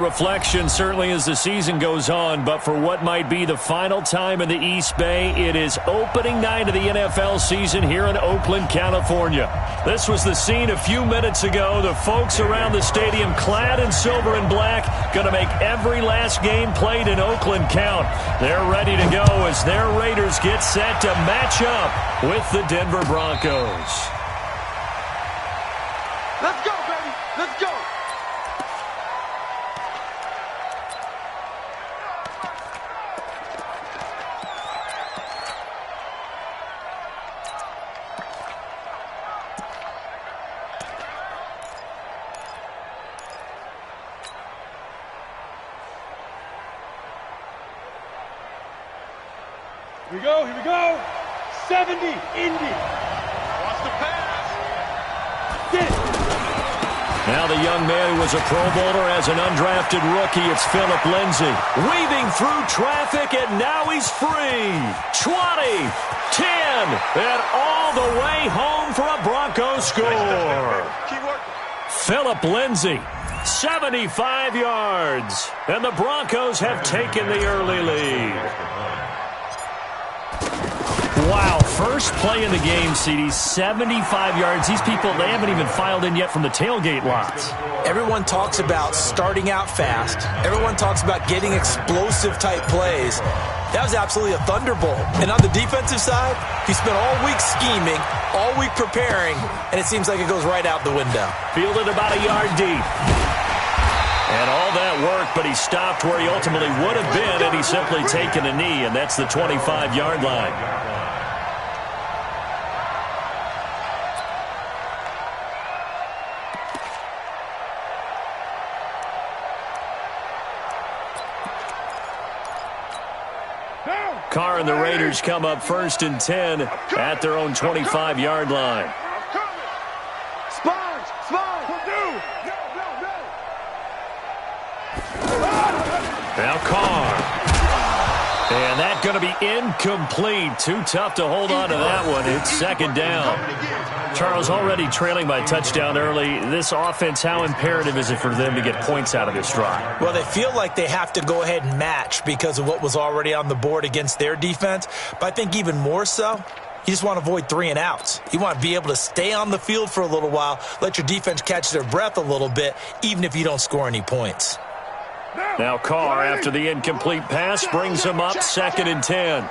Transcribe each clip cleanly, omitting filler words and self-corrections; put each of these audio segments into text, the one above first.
Reflection certainly as the season goes on, but for what might be the final time in the East Bay, it is opening night of the NFL season here in Oakland, California. This was the scene a few minutes ago. The folks around the stadium clad in silver and black going to make every last game played in Oakland count. They're ready to go as their Raiders get set to match up with the Denver Broncos. Let's go, baby. Let's go. Here we go. 70, Indy. Wants to pass. Now the young man who was a Pro Bowler as an undrafted rookie, it's Philip Lindsay. Weaving through traffic, and now he's free. 20, 10, and all the way home for a Broncos score. Keep working. Philip Lindsay, 75 yards, and the Broncos have taken the early lead. Wow, first play in the game, CD, 75 yards. These people, they haven't even filed in yet from the tailgate lots. Everyone talks about starting out fast. Everyone talks about getting explosive-type plays. That was absolutely a thunderbolt. And on the defensive side, he spent all week scheming, all week preparing, and it seems like it goes right out the window. Fielded about a yard deep. And all that work, but he stopped where he ultimately would have been, and he's simply taken a knee, and that's the 25-yard line. Carr and the Raiders come up 1st and 10 at their own 25-yard line. Sponge. Now Carr. And that's going to be incomplete. Too tough to hold on to that one. It's 2nd down. Charles, already trailing by touchdown early. This offense, how imperative is it for them to get points out of this drive? Well, they feel like they have to go ahead and match because of what was already on the board against their defense. But I think even more so, you just want to avoid 3 and outs. You want to be able to stay on the field for a little while, let your defense catch their breath a little bit, even if you don't score any points. Now Carr, after the incomplete pass, brings him up 2nd and 10.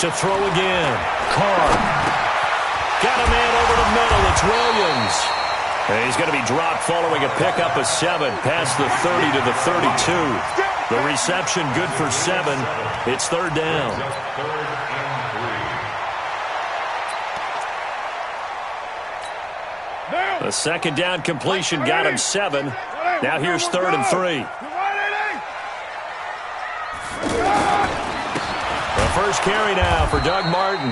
To throw again. Carr. Got a man over the middle. It's Williams. And he's going to be dropped following a pickup of 7 past the 30 to the 32. The reception good for 7. It's 3rd down. The 2nd down completion got him 7. Now here's 3rd and 3. The first carry now for Doug Martin.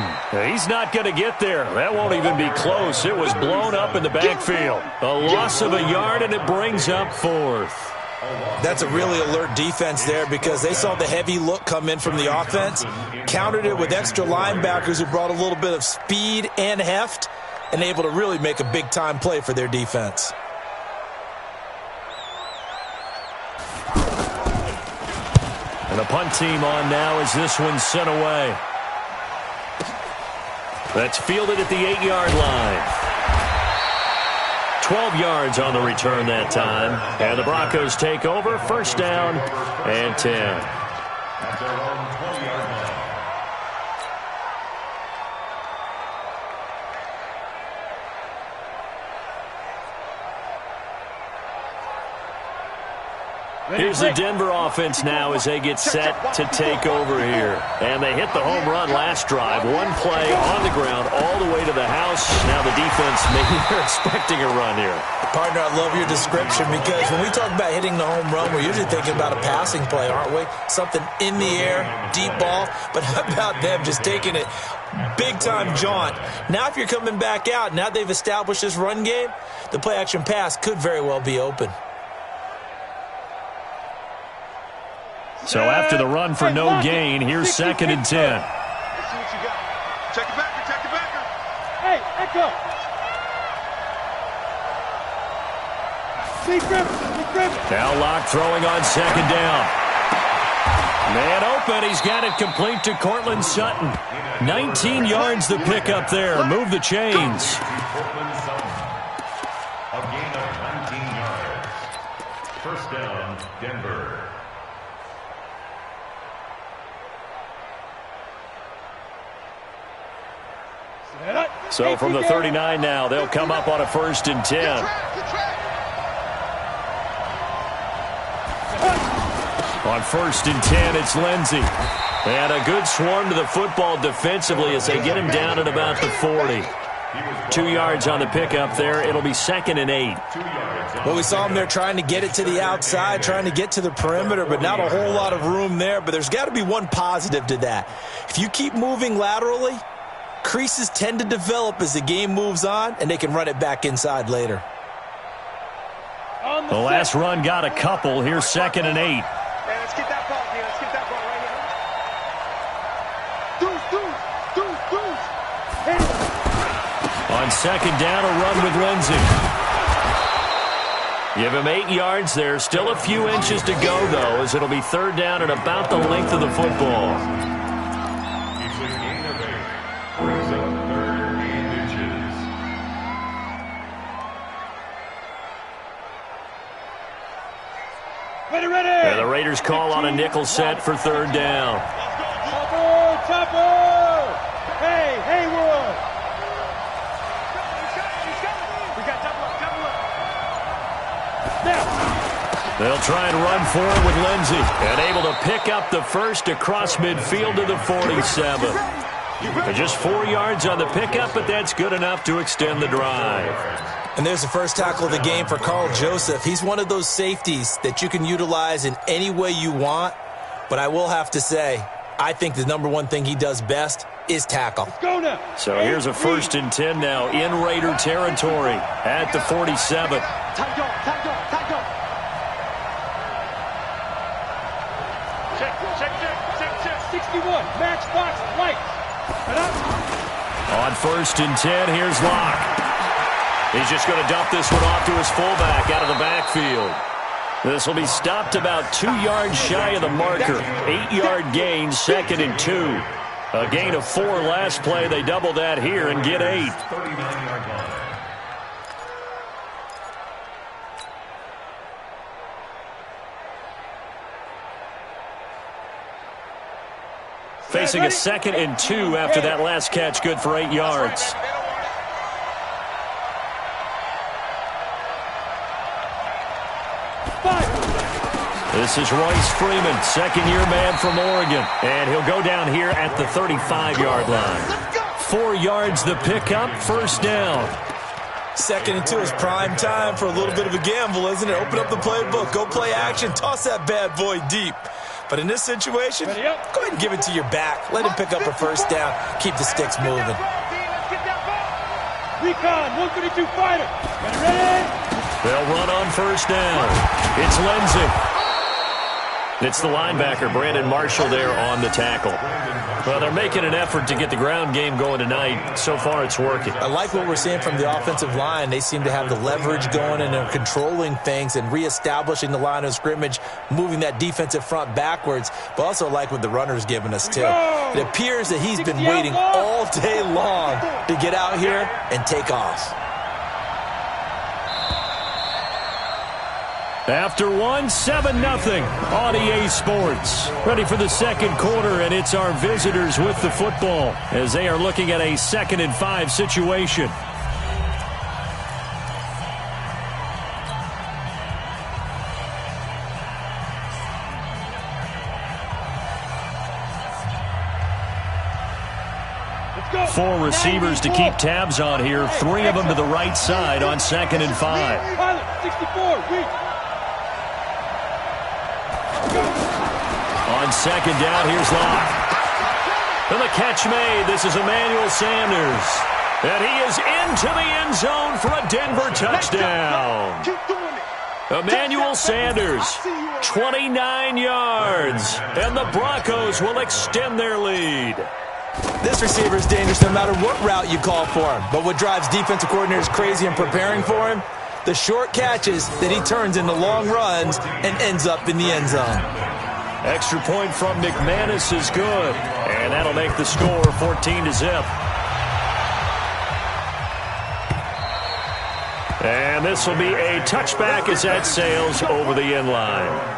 He's not going to get there. That won't even be close. It was blown up in the backfield. A loss of a yard, and it brings up 4th. That's a really alert defense there because they saw the heavy look come in from the offense, countered it with extra linebackers who brought a little bit of speed and heft, and able to really make a big-time play for their defense. And the punt team on now as this one's sent away. That's fielded at the 8-yard line. 12 yards on the return that time. And the Broncos take over, 1st down and 10. Here's the Denver offense now as they get set to take over here. And they hit the home run last drive. One play on the ground all the way to the house. Now the defense, maybe they're expecting a run here. Partner, I love your description because when we talk about hitting the home run, we're usually thinking about a passing play, aren't we? Something in the air, deep ball. But how about them just taking it big-time jaunt? Now if you're coming back out, now they've established this run game, the play-action pass could very well be open. So after the run for no gain, here's 2nd and 10. Let's see what you got. Check it backer, check it backer. Hey, Echo. Now Locke throwing on second down. Man open. He's got it complete to Cortland Sutton. 19 yards the pick up there. Move the chains. A gain of 19 yards. First down, Denver. So from the 39 now, they'll come up on a 1st and 10. On 1st and 10, it's Lindsey. And a good swarm to the football defensively as they get him down at about the 40. 2 yards on the pickup there. It'll be 2nd and 8. Well, we saw him there trying to get it to the outside, trying to get to the perimeter, but not a whole lot of room there. But there's got to be one positive to that. If you keep moving laterally, creases tend to develop as the game moves on, and they can run it back inside later. The last run got a couple. Here's 2nd and 8. Hey, let's get that ball, man. Let's get that ball right here. On 2nd down, a run with Lindsey. Give him 8 yards there. Still a few inches to go, though, as it'll be 3rd down and about the length of the football. It's a gain of 8. Brings up 3rd and inches. Ready. And the Raiders call on a nickel set for 3rd down. Topper. Hey, Haywood. We got double up. Now. They'll try and run for it with Lindsey. And able to pick up the first across midfield to the 47. Just 4 yards on the pickup, but that's good enough to extend the drive. And there's the first tackle of the game for Carl Joseph. He's one of those safeties that you can utilize in any way you want. But I will have to say, I think the number one thing he does best is tackle. Go now. So here's a 1st and 10 now in Raider territory at the 47. Tight dog. Check. 61. Matchbox lights. On 1st and 10, here's Locke. He's just going to dump this one off to his fullback out of the backfield. This will be stopped about 2 yards shy of the marker. 8-yard gain, 2nd and 2. A gain of 4 last play. They double that here and get 8. 39-yard line. Facing a 2nd and 2 after that last catch, good for 8 yards. This is Royce Freeman, 2nd-year man from Oregon. And he'll go down here at the 35-yard line. 4 yards the pickup, 1st down. 2nd and 2 is prime time for a little bit of a gamble, isn't it? Open up the playbook, go play action, toss that bad boy deep. But in this situation, go ahead and give it to your back. Let him pick up a 1st down. Keep the sticks moving. Recon, 132 fighter. Ready? They'll run on 1st down. It's Lindsey. It's the linebacker, Brandon Marshall, there on the tackle. Well, they're making an effort to get the ground game going tonight. So far, it's working. I like what we're seeing from the offensive line. They seem to have the leverage going, and they're controlling things and reestablishing the line of scrimmage, moving that defensive front backwards, but also like what the runner's giving us, too. It appears that he's been waiting all day long to get out here and take off. After 7-0 on EA Sports. Ready for the 2nd quarter, and it's our visitors with the football as they are looking at a 2nd and 5 situation. Four receivers to keep tabs on here. 3 of them to the right side on 2nd and 5. 64, weak. On 2nd down, here's Locke. And the catch made. This is Emmanuel Sanders. And he is into the end zone for a Denver touchdown. Emmanuel Sanders, 29 yards. And the Broncos will extend their lead. This receiver is dangerous no matter what route you call for him. But what drives defensive coordinators crazy in preparing for him the short catches that he turns into long runs and ends up in the end zone. Extra point from McManus is good. And that'll make the score 14-0. And this will be a touchback as that sails over the end line.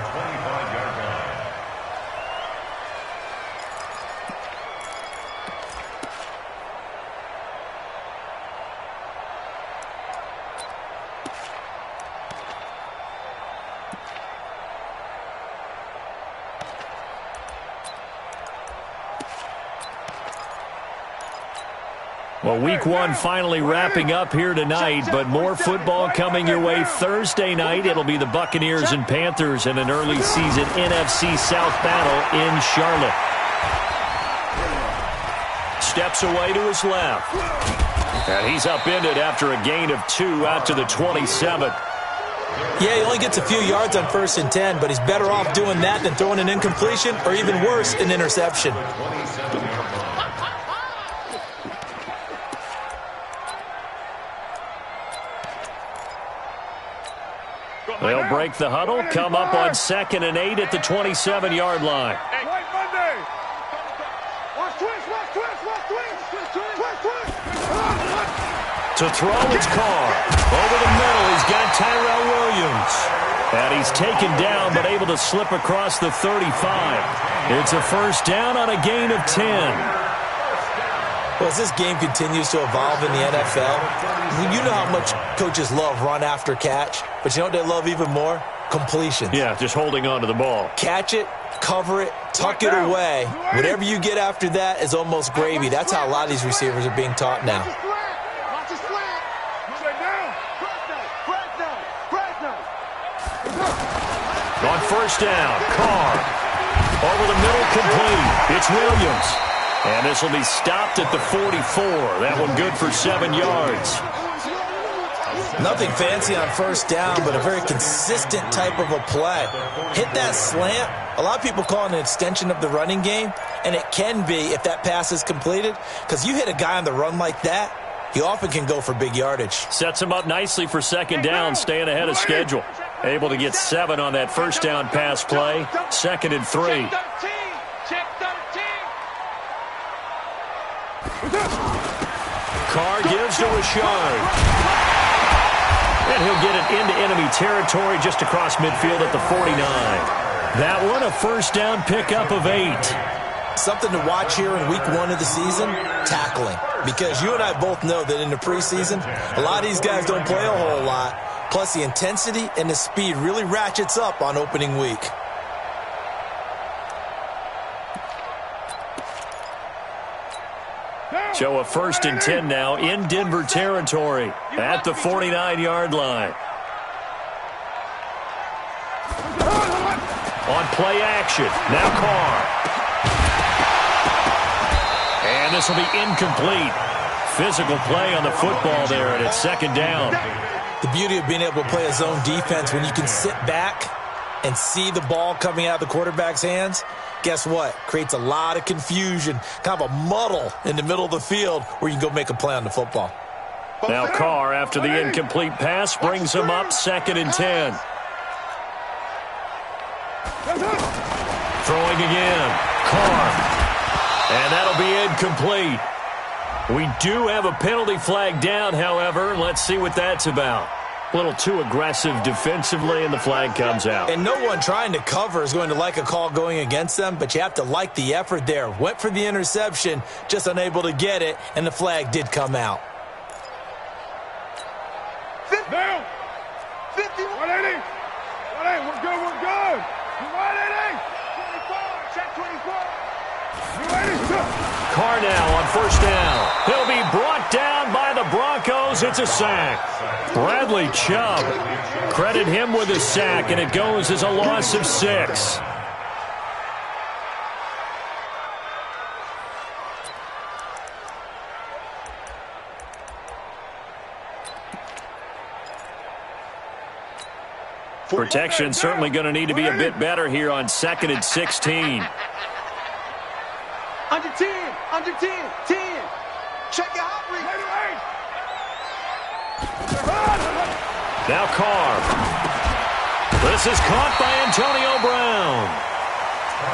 Well, week one finally wrapping up here tonight, but more football coming your way Thursday night. It'll be the Buccaneers and Panthers in an early season NFC South battle in Charlotte. Steps away to his left. And he's upended after a gain of 2 out to the 27. Yeah, he only gets a few yards on 1st and 10, but he's better off doing that than throwing an incompletion or even worse, an interception. They'll break the huddle, come up on 2nd and 8 at the 27-yard line. To throw, it's Carr. Over the middle, he's got Tyrell Williams. And he's taken down, but able to slip across the 35. It's a first down on a gain of 10. Well, as this game continues to evolve in the NFL, you know how much coaches love run after catch, but you know what they love even more? Completions. Yeah, just holding on to the ball. Catch it, cover it, tuck it away. Whatever you get after that is almost gravy. That's how a lot of these receivers are being taught now. On first down, Carr. Over the middle, complete. It's Williams. And this will be stopped at the 44. That one good for 7 yards. Nothing fancy on first down, but a very consistent type of a play. Hit that slant. A lot of people call it an extension of the running game, and it can be if that pass is completed, because you hit a guy on the run like that, he often can go for big yardage. Sets him up nicely for 2nd down, staying ahead of schedule. Able to get 7 on that first down pass play. 2nd and 3. Carr gives to Rashard. And he'll get it into enemy territory just across midfield at the 49. That one, a first down pickup of 8. Something to watch here in week 1 of the season, tackling. Because you and I both know that in the preseason, a lot of these guys don't play a whole lot. Plus, the intensity and the speed really ratchets up on opening week. So a 1st and 10 now in Denver territory at the 49-yard line. On play action, now Carr. And this will be incomplete. Physical play on the football there, and it's 2nd down. The beauty of being able to play a zone defense when you can sit back and see the ball coming out of the quarterback's hands, guess what? Creates a lot of confusion, kind of a muddle in the middle of the field where you can go make a play on the football. Now Carr, after the incomplete pass, brings him up 2nd and 10. Throwing again. Carr. And that'll be incomplete. We do have a penalty flag down, however. Let's see what that's about. A little too aggressive defensively, and the flag comes out. And no one trying to cover is going to like a call going against them, but you have to like the effort there. Went for the interception, just unable to get it, and the flag did come out. 50. 50. 180. 180. We're good. We're good. 180. 24. Check 24. 180. Carr now on first down. He'll be brought down by the Broncos. It's a sack. Bradley Chubb. Credit him with a sack, and it goes as a loss of 6. Protection certainly going to need to be a bit better here on 2nd and 16. Under 10, under 10, 10. Check your hot read. Now Carr. This is caught by Antonio Brown.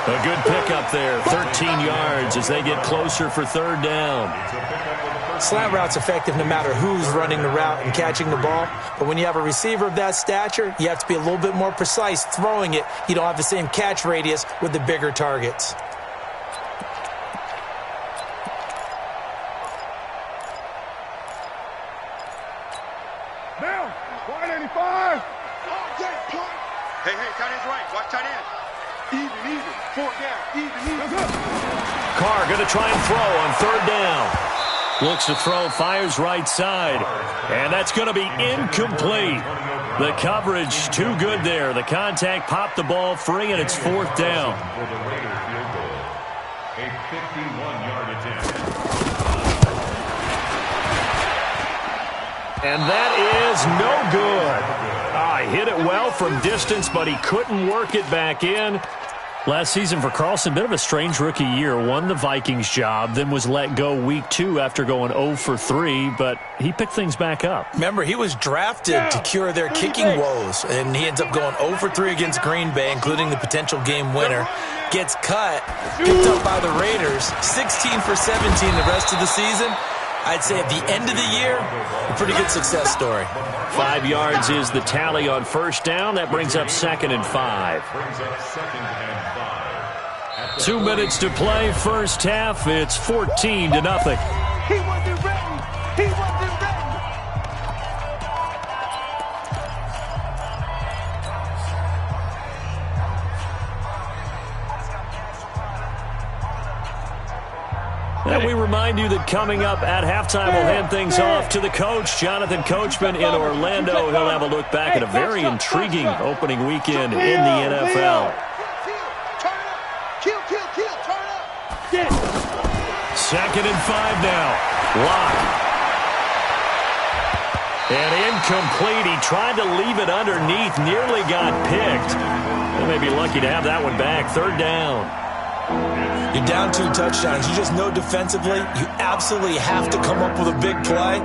A good pickup there, 13 yards as they get closer for third down. Slant route's effective no matter who's running the route and catching the ball. But when you have a receiver of that stature, you have to be a little bit more precise throwing it. You don't have the same catch radius with the bigger targets. Down. 185. Hey, tight end's right. Watch tight end. Even. Fourth down. Even. Carr going to try and throw on third down. Looks to throw, fires right side. And that's going to be incomplete. The coverage too good there. The contact popped the ball free, and it's fourth down. For the Raiders field goal. A 51-yard attempt. And that is no good. He hit it well from distance, but he couldn't work it back in. Last season for Carlson, bit of a strange rookie year. Won the Vikings job, then was let go week 2 after going 0 for 3, but he picked things back up. Remember, he was drafted to cure their kicking woes, and he ends up going 0 for 3 against Green Bay, including the potential game winner. Gets cut, picked up by the Raiders, 16 for 17 the rest of the season. I'd say at the end of the year, a pretty good success story. 5 yards is the tally on first down. That brings up 2nd and 5. 2 minutes to play, first half. It's 14-0. He wasn't ready. He wasn't ready. And we remind you that coming up at halftime, we'll hand things off to the coach, Jonathan Coachman in Orlando. He'll have a look back at a very intriguing opening weekend in the NFL. Kill, turn up. Get it. 2nd and 5 now. Lock. And incomplete. He tried to leave it underneath, nearly got picked. They may be lucky to have that one back. Third down. You're down 2 touchdowns. You just know defensively you absolutely have to come up with a big play.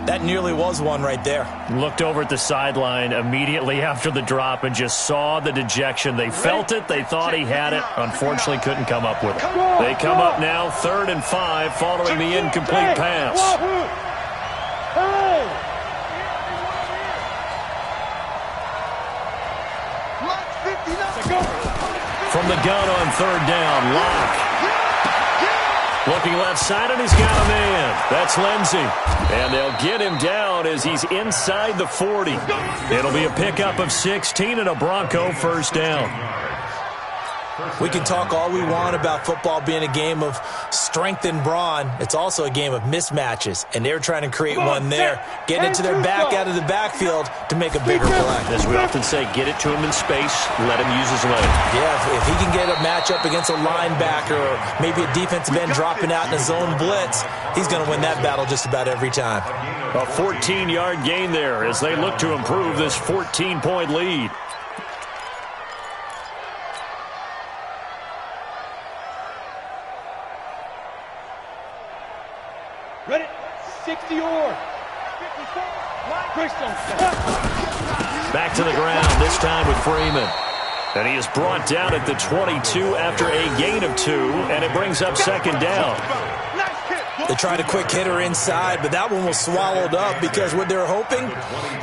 That nearly was one right there. Looked over at the sideline immediately after the drop and just saw the dejection. They felt it. They thought he had it. Unfortunately, couldn't come up with it. They come up now 3rd and 5 following the incomplete pass. From the gun on 3rd down, Lock. Looking left side, and he's got a man. That's Lindsey. And they'll get him down as he's inside the 40. It'll be a pickup of 16 and a Bronco first down. We can talk all we want about football being a game of strength and brawn. It's also a game of mismatches, and they're trying to create one there. Getting it to their back out of the backfield to make a bigger play. As we often say, get it to him in space, let him use his leg. Yeah, if he can get a matchup against a linebacker or maybe a defensive end dropping out in a zone blitz, he's going to win that battle just about every time. A 14-yard gain there as they look to improve this 14-point lead. Ready? 60 or. Back to the ground, this time with Freeman. And he is brought down at the 22 after a gain of 2, and it brings up 2nd down. They tried a quick hitter inside, but that one was swallowed up because what they're hoping,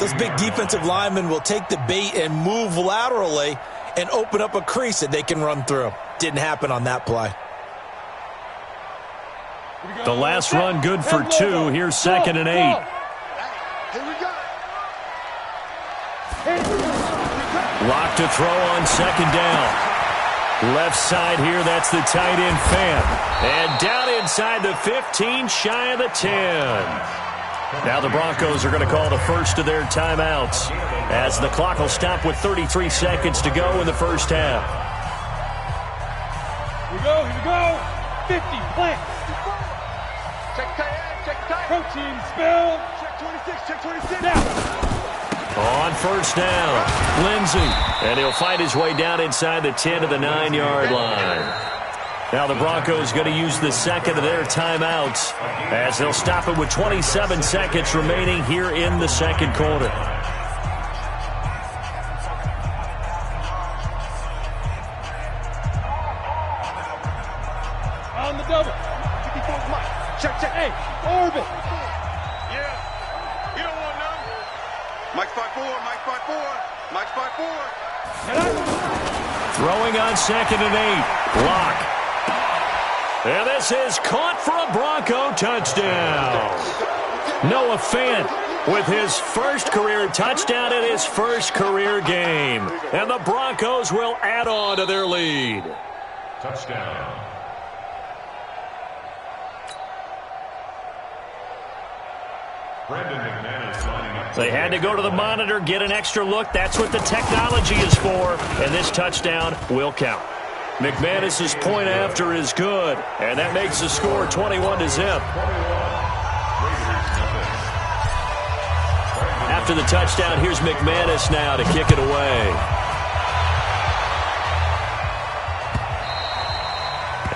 those big defensive linemen will take the bait and move laterally and open up a crease that they can run through. Didn't happen on that play. The last run good for 2. Here's 2nd and 8. Here we go. Lock to throw on 2nd down. Left side here, that's the tight end Fan. And down inside the 15, shy of the 10. Now the Broncos are going to call the first of their timeouts as the clock will stop with 33 seconds to go in the first half. Here we go. 50, plant. Check tight end, check tight. Protein spill. Check 26. Now. On first down, Lindsey. And he'll fight his way down inside the 10 to the 9-yard line. Now the Broncos going to use the second of their timeouts as they'll stop it with 27 seconds remaining here in the second quarter. Move it. Yeah. You don't want none. Mike's 5'4", Mike's 5'4", Mike's 5'4". Throwing on 2nd and 8. Block. And this is caught for a Bronco touchdown. Noah Fant with his first career touchdown in his first career game. And the Broncos will add on to their lead. Touchdown. Brandon McManus lining up. They had to go to the monitor, get an extra look. That's what the technology is for. And this touchdown will count. McManus's point after is good. And that makes the score 21-0. After the touchdown, here's McManus now to kick it away.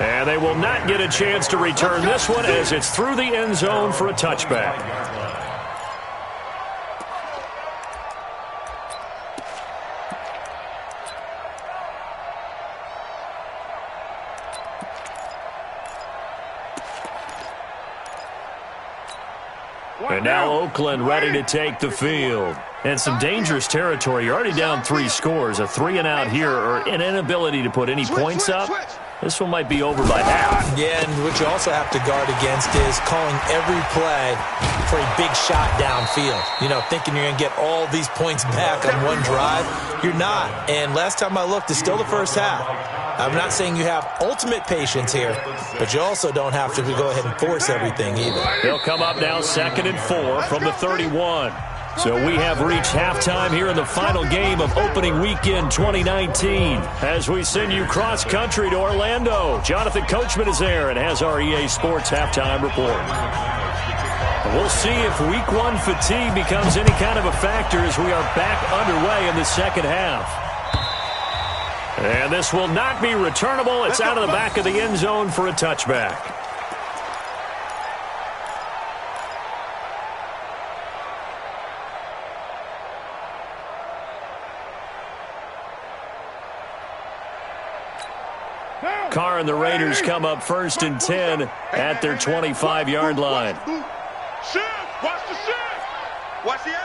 And they will not get a chance to return this one as it's through the end zone for a touchback. And now Oakland ready to take the field. And some dangerous territory. You're already down 3 scores. A 3-and-out here or an inability to put any points up. This one might be over by half. Yeah, and what you also have to guard against is calling every play for a big shot downfield. You know, thinking you're going to get all these points back on one drive. You're not. And last time I looked, it's still the first half. I'm not saying you have ultimate patience here, but you also don't have to go ahead and force everything either. They'll come up now 2nd and 4 from the 31. So we have reached halftime here in the final game of opening weekend 2019. As we send you cross-country to Orlando, Jonathan Coachman is there and has our EA Sports halftime report. We'll see if Week 1 fatigue becomes any kind of a factor as we are back underway in the second half. And this will not be returnable. It's out of the back of the end zone for a touchback. Carr and the Raiders come up 1st and 10 at their 25-yard line. Watch the shift. Watch the edge.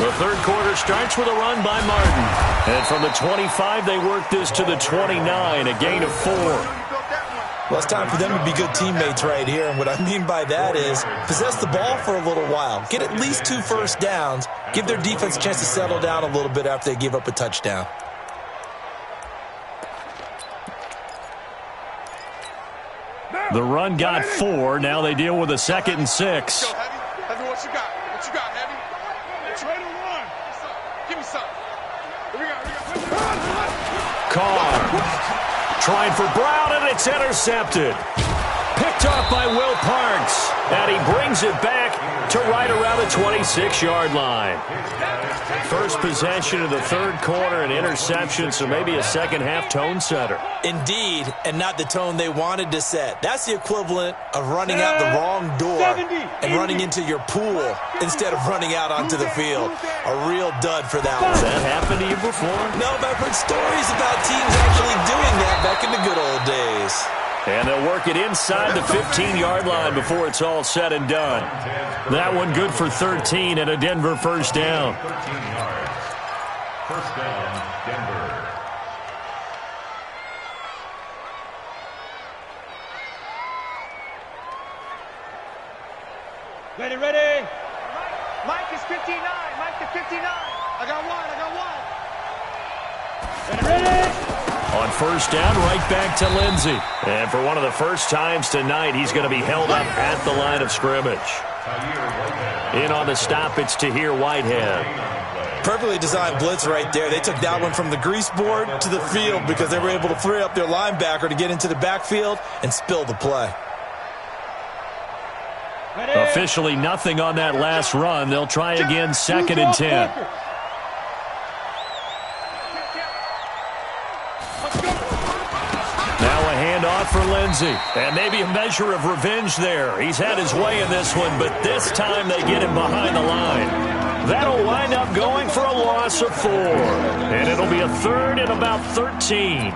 The third quarter starts with a run by Martin. And from the 25, they work this to the 29, a gain of 4. Well, it's time for them to be good teammates right here. And what I mean by that is possess the ball for a little while. Get at least 2 first downs. Give their defense a chance to settle down a little bit after they give up a touchdown. The run got 4. Now they deal with a 2nd and 6. Go, Heavy. Heavy, what you got? What you got, Heavy? Try to run. Give me some. Here we go. Carr trying for Brown, and it's intercepted. Picked off by Will Parks. And he brings it back to right around the 26-yard line. First possession of the third quarter, an interception, so maybe a second-half tone setter. Indeed, and not the tone they wanted to set. That's the equivalent of running out the wrong door and running into your pool instead of running out onto the field. A real dud for that one. Has that happened to you before? No, but I've heard stories about teams actually doing that back in the good old days. And they'll work it inside the 15-yard line before it's all said and done. That one good for 13 and a Denver first down. 13 yards. First down, Denver. Ready. Mike is 59. Mike is 59. I got one. Ready. On first down, right back to Lindsey. And for one of the first times tonight, he's going to be held up at the line of scrimmage. In on the stop, it's Tahir Whitehead. Perfectly designed blitz right there. They took that one from the grease board to the field because they were able to free up their linebacker to get into the backfield and spill the play. Officially nothing on that last run. They'll try again 2nd and 10. Handoff for Lindsey. And maybe a measure of revenge there. He's had his way in this one, but this time they get him behind the line. That'll wind up going for a loss of 4. And it'll be a 3rd and about 13.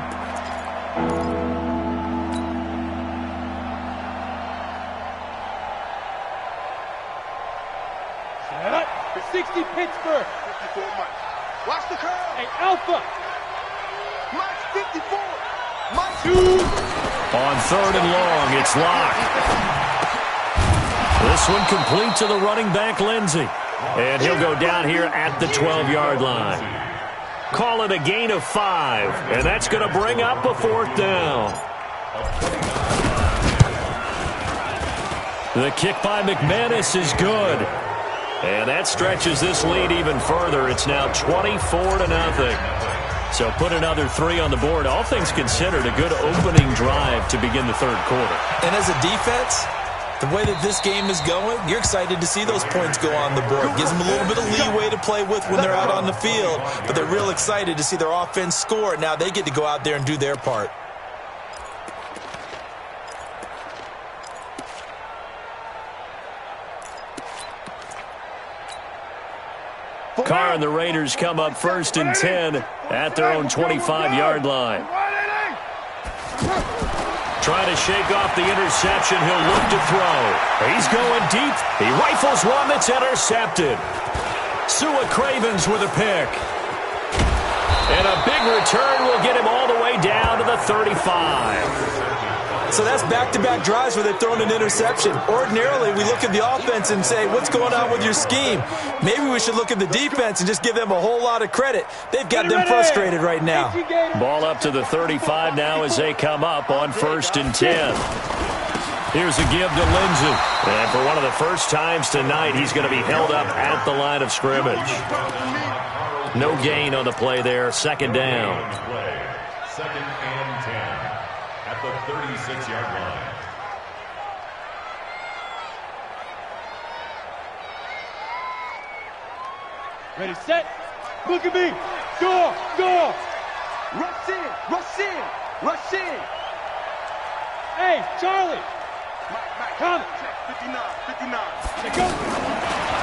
60 Pittsburgh. 54 Mike. Watch the curve. Hey, Alpha. Mike's 54. Mike's 2. On 3rd and long, it's locked. This one complete to the running back, Lindsey. And he'll go down here at the 12-yard line. Call it a gain of 5, and that's going to bring up a 4th down. The kick by McManus is good. And that stretches this lead even further. It's now 24-0. So put another 3 on the board. All things considered, a good opening drive to begin the 3rd quarter. And as a defense, the way that this game is going, you're excited to see those points go on the board. Gives them a little bit of leeway to play with when they're out on the field. But they're real excited to see their offense score. Now they get to go out there and do their part. Carr and the Raiders come up 1st and 10 at their own 25-yard line. Trying to shake off the interception. He'll look to throw. He's going deep. He rifles one that's intercepted. Sua Cravens with a pick. And a big return will get him all the way down to the 35. So that's back-to-back drives where they've thrown an interception. Ordinarily, we look at the offense and say, what's going on with your scheme? Maybe we should look at the defense and just give them a whole lot of credit. They've got them frustrated right now. Ball up to the 35 now as they come up on 1st and 10. Here's a give to Lindsey. And for one of the first times tonight, he's going to be held up at the line of scrimmage. No gain on the play there. 2nd down. 2nd and 10 at the 36-yard line. Ready, set. Look at me. Go, go. rush in, rush in, rush in. Hey, Charlie. Mike, Come. check, 59, 59. Let's go.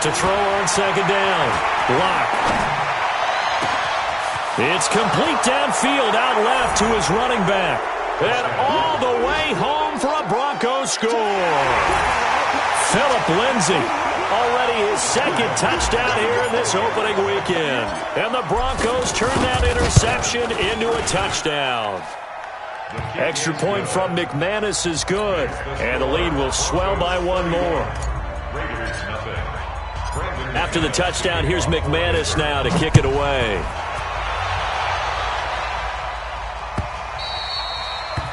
To throw on 2nd down. Block. It's complete downfield out left to his running back. And all the way home for a Broncos score. Phillip Lindsay, already his 2nd touchdown here in this opening weekend. And the Broncos turn that interception into a touchdown. Extra point from McManus is good. And the lead will swell by 1 more. After the touchdown, here's McManus now to kick it away.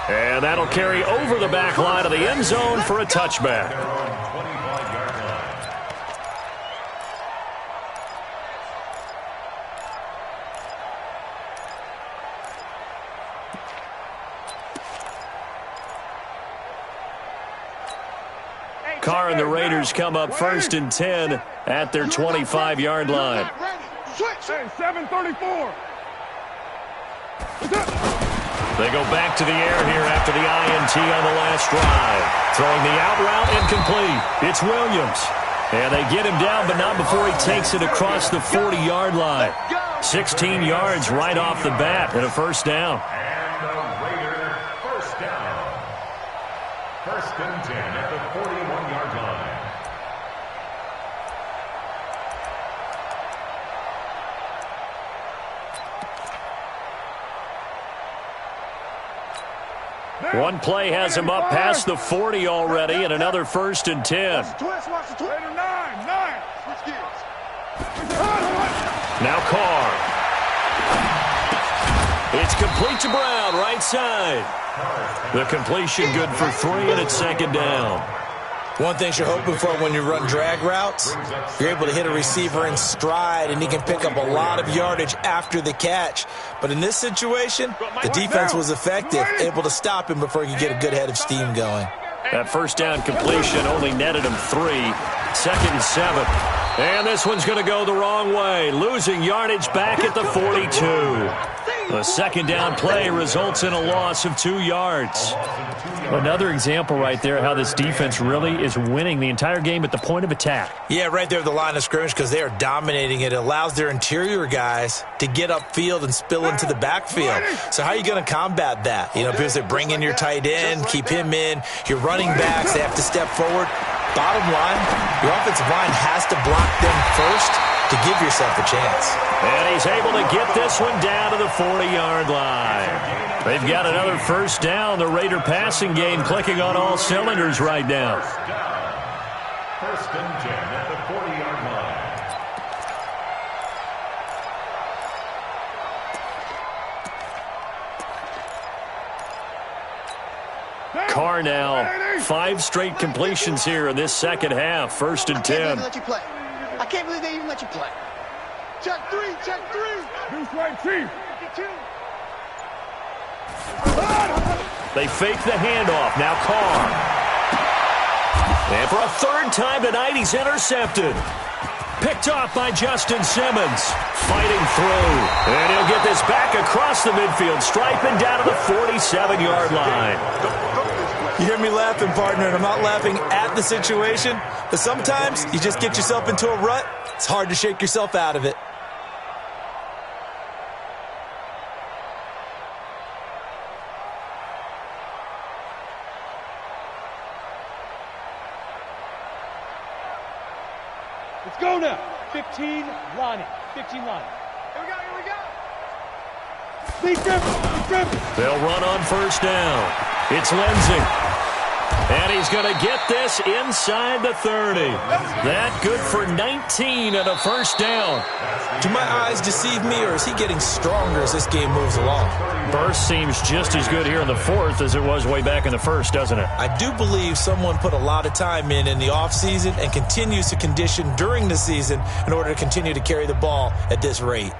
And that'll carry over the back line of the end zone for a touchback. Carr and the Raiders come up 1st and 10 at their 25-yard line. Hey, 734. They go back to the air here after the INT on the last drive. Throwing the out route incomplete. It's Williams. And they get him down, but not before he takes it across the 40-yard line. 16 yards right off the bat and a 1st down. And the Raider 1st down. 1st and 10 at the 41-yard line. One play has him up past the 40 already, and another 1st and 10. Watch the twist. 9. Switch gears. Now Carr. It's complete to Brown, right side. The completion good for 3, and it's 2nd down. One thing you're hoping for when you run drag routes, you're able to hit a receiver in stride, and he can pick up a lot of yardage after the catch. But in this situation, the defense was effective, able to stop him before he could get a good head of steam going. That 1st down completion only netted him 3. 2nd and 7. And this one's going to go the wrong way, losing yardage back at the 42. The 2nd down play results in a loss of 2 yards. Another example right there how this defense really is winning the entire game at the point of attack. Yeah, right there at the line of scrimmage because they are dominating it. It allows their interior guys to get upfield and spill into the backfield. So how are you going to combat that? You know, because they bring in your tight end, keep him in. Your running backs, they have to step forward. Bottom line, your offensive line has to block them first to give yourself a chance. And he's able to get this one down to the 40-yard line. They've got another first down. The Raider passing game clicking on all cylinders right now. First and 10 at the 40-yard line. Carr now, 5 straight completions here in this second half. First and 10. I can't believe they even let you play. Check 3, check 3. Deuce right, Chief. They fake the handoff. Now Carr. And for a third time tonight, he's intercepted. Picked off by Justin Simmons. Fighting through. And he'll get this back across the midfield stripe and down to the 47-yard line. You hear me laughing, partner, and I'm not laughing at the situation, but sometimes you just get yourself into a rut. It's hard to shake yourself out of it. Let's go now. 15, Lonnie. 15, Lonnie. Here we go. Lead dribble. They'll run on first down. It's Lindsey. And he's going to get this inside the 30. That good for 19 and a first down. Do my eyes deceive me, or is he getting stronger as this game moves along? Burst seems just as good here in the fourth as it was way back in the first, doesn't it? I do believe someone put a lot of time in the offseason and continues to condition during the season in order to continue to carry the ball at this rate.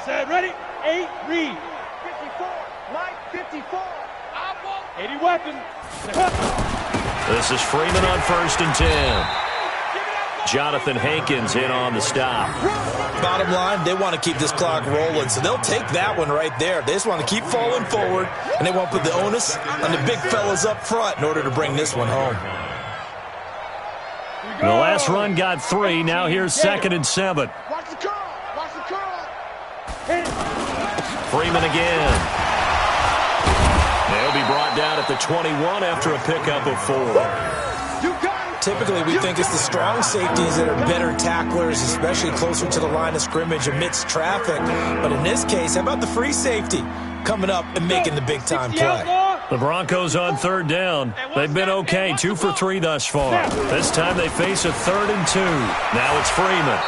Set, ready? 8, read. 54, Mike, 54. 80 weapon. This is Freeman on first and 10. Jonathan Hankins in on the stop. Bottom line, they want to keep this clock rolling, so they'll take that one right there. They just want to keep falling forward, and they want to put the onus on the big fellas up front in order to bring this one home. The last run got 3. Now here's second and 7. Watch the curl. Watch the curl. Freeman again. They'll be brought down at the 21 after a pickup of 4. You got it. Typically, we think it's the strong safeties that are better tacklers, especially closer to the line of scrimmage amidst traffic. But in this case, how about the free safety coming up and making the big-time play? The Broncos on third down. They've been okay, 2 for 3 thus far. This time they face a 3rd and 2. Now it's Freeman.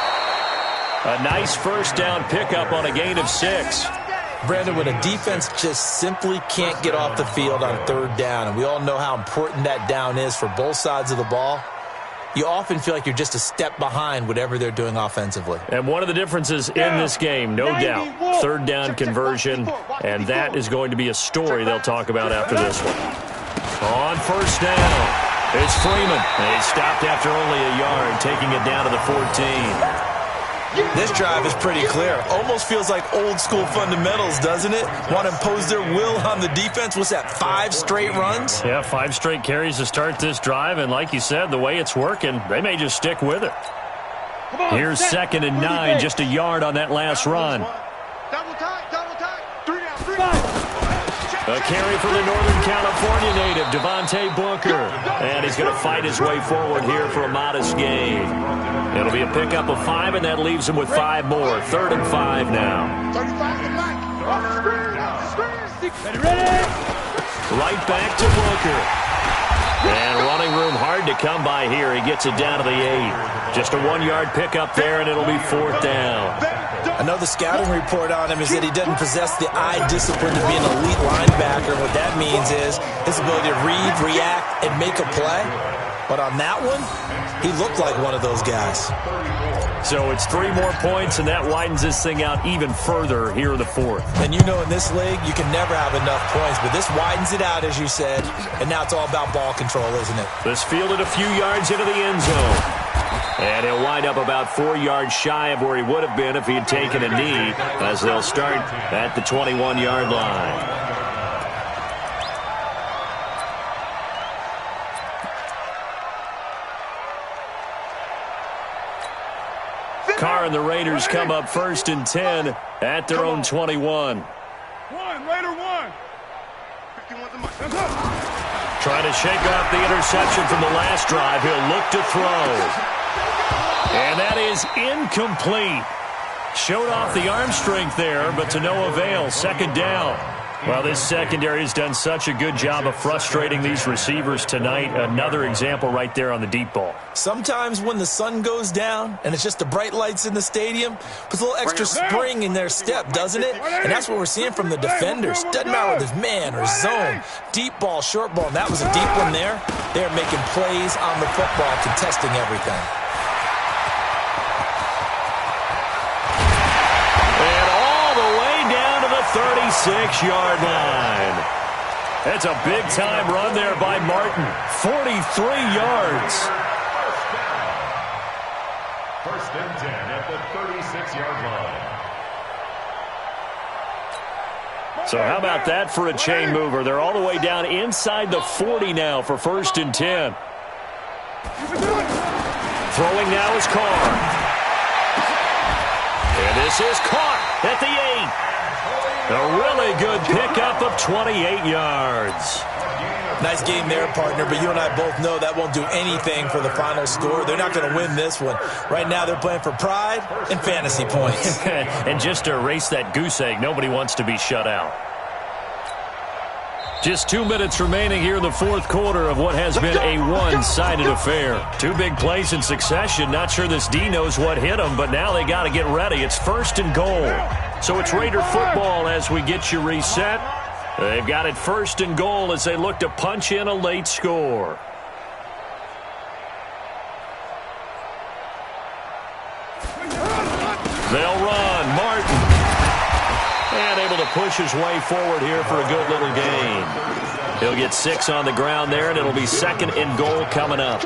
A nice first down pickup on a gain of 6. Brandon, when a defense just simply can't get off the field on third down, and we all know how important that down is for both sides of the ball, you often feel like you're just a step behind whatever they're doing offensively. And one of the differences in this game, no doubt, third down conversion, and that is going to be a story they'll talk about after this one. On first down, it's Freeman. They stopped after only a yard, taking it down to the 14. This drive is pretty clear. Almost feels like old school fundamentals, doesn't it? Want to impose their will on the defense. What's that, 5 straight runs? Yeah, 5 straight carries to start this drive, and like you said, the way it's working, they may just stick with it. Here's second and 9, just a yard on that last run. Double time. 3 down. A carry for the Northern California native, Devontae Booker. And he's going to fight his way forward here for a modest gain. It'll be a pickup of 5, and that leaves him with 5 more. 3rd and 5 now. 35 to Mike. Ready? Right back to Booker. And running room hard to come by here. He gets it down to the 8. Just a 1-yard pickup there, and it'll be 4th down. Another scouting report on him is that he doesn't possess the eye discipline to be an elite linebacker. What that means is his ability to read, react, and make a play. But on that one, he looked like one of those guys. So it's 3 more points, and that widens this thing out even further here in the 4th. And you know in this league, you can never have enough points, but this widens it out, as you said, and now it's all about ball control, isn't it? This fielded a few yards into the end zone. And he'll wind up about 4 yards shy of where he would have been if he had taken a knee, as they'll start at the 21-yard line. Carr and the Raiders come up 1st and 10 at their own 21. Raider one. Trying to shake off the interception from the last drive. He'll look to throw. And that is incomplete. Showed off the arm strength there, but to no avail. 2nd down. Well, this secondary has done such a good job of frustrating these receivers tonight. Another example right there on the deep ball. Sometimes when the sun goes down and it's just the bright lights in the stadium, puts a little extra spring in their step, doesn't it? And that's what we're seeing from the defenders. Doesn't matter whether it's man or zone, deep ball, short ball. And that was a deep one there. They're making plays on the football, contesting everything. And all the way down to the 36-yard line. That's a big-time run there by Martin. 43 yards. First and 10 at the 36-yard line. So how about that for a chain mover? They're all the way down inside the 40 now for 1st and 10. Throwing now is Carr. And this is caught at the 8. A really good pickup of 28 yards. Nice game there, partner, but you and I both know that won't do anything for the final score. They're not going to win this one. Right now they're playing for pride and fantasy points. And just to erase that goose egg, nobody wants to be shut out. Just 2 minutes remaining here in the 4th quarter of what has been a one-sided affair. 2 big plays in succession. Not sure this D knows what hit them, but now they got to get ready. It's 1st and goal. So it's Raider football as we get you reset. They've got it 1st and goal as they look to punch in a late score. They'll run. Martin. And able to push his way forward here for a good little gain. He'll get 6 on the ground there, and it'll be 2nd and goal coming up.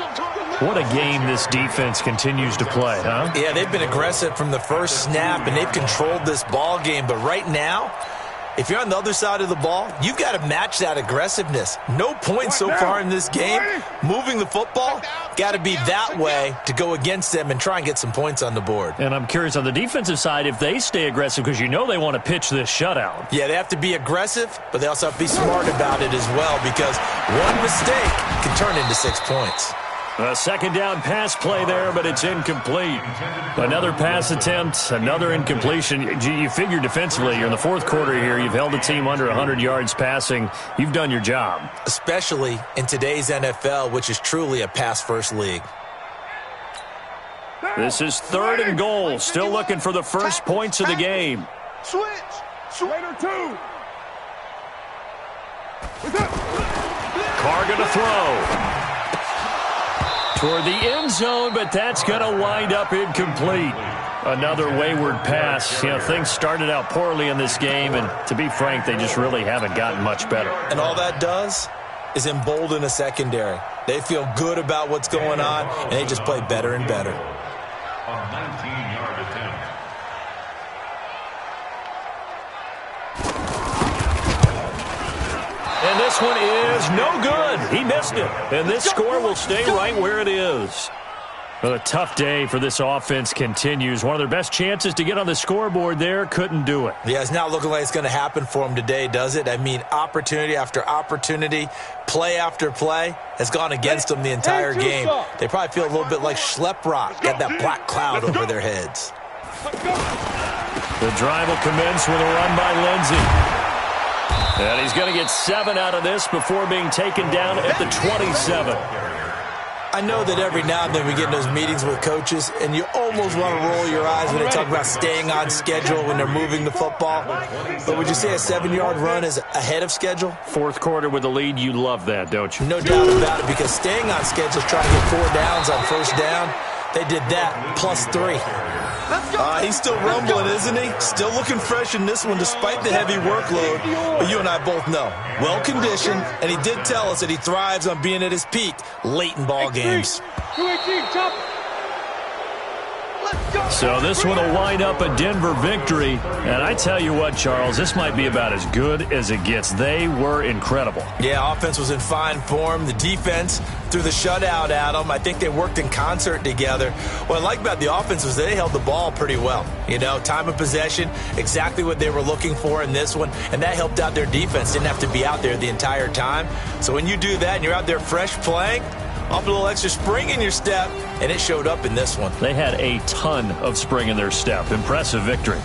What a game this defense continues to play, huh? Yeah, they've been aggressive from the first snap, and they've controlled this ball game. But right now, if you're on the other side of the ball, you've got to match that aggressiveness. No points so far in this game. Moving the football, got to be that way to go against them and try and get some points on the board. And I'm curious on the defensive side if they stay aggressive, because you know they want to pitch this shutout. Yeah, they have to be aggressive, but they also have to be smart about it as well, because one mistake can turn into 6 points. A 2nd down pass play there, but it's incomplete. Another pass attempt, another incompletion. You figure defensively, you're in the 4th quarter here. You've held a team under 100 yards passing. You've done your job. Especially in today's NFL, which is truly a pass-first league. This is 3rd and goal. Still looking for the first points of the game. Switch. Raider two. Carr going to throw. Toward the end zone, but that's going to wind up incomplete. Another wayward pass. You know, things started out poorly in this game, and to be frank, they just really haven't gotten much better. And all that does is embolden a secondary. They feel good about what's going on, and they just play better and better. A 19-yard attempt. And this one is no good. He missed it. And this score will stay right where it is. Well, a tough day for this offense continues. One of their best chances to get on the scoreboard there, couldn't do it. Yeah, it's not looking like it's going to happen for them today, does it? I mean, opportunity after opportunity, play after play has gone against them the entire game. They probably feel a little bit like Schlep Rock, got that black cloud over their heads. The drive will commence with a run by Lindsey. And he's going to get 7 out of this before being taken down at the 27. I know that every now and then we get in those meetings with coaches, and you almost want to roll your eyes when they talk about staying on schedule when they're moving the football. But would you say a 7-yard run is ahead of schedule? 4th quarter with the lead, you love that, don't you? No doubt about it, because staying on schedule is trying to get 4 downs on 1st down. They did that, plus 3. He's still rumbling, isn't he? Still looking fresh in this one despite the heavy workload. But you and I both know, well-conditioned, and he did tell us that he thrives on being at his peak late in ball games. So this one will wind up a Denver victory. And I tell you what, Charles, this might be about as good as it gets. They were incredible. Yeah, offense was in fine form. The defense threw the shutout at them. I think they worked in concert together. What I like about the offense was they held the ball pretty well. You know, time of possession, exactly what they were looking for in this one. And that helped out their defense. Didn't have to be out there the entire time. So when you do that and you're out there fresh playing, off a little extra spring in your step, and it showed up in this one. They had a ton of spring in their step. Impressive victory.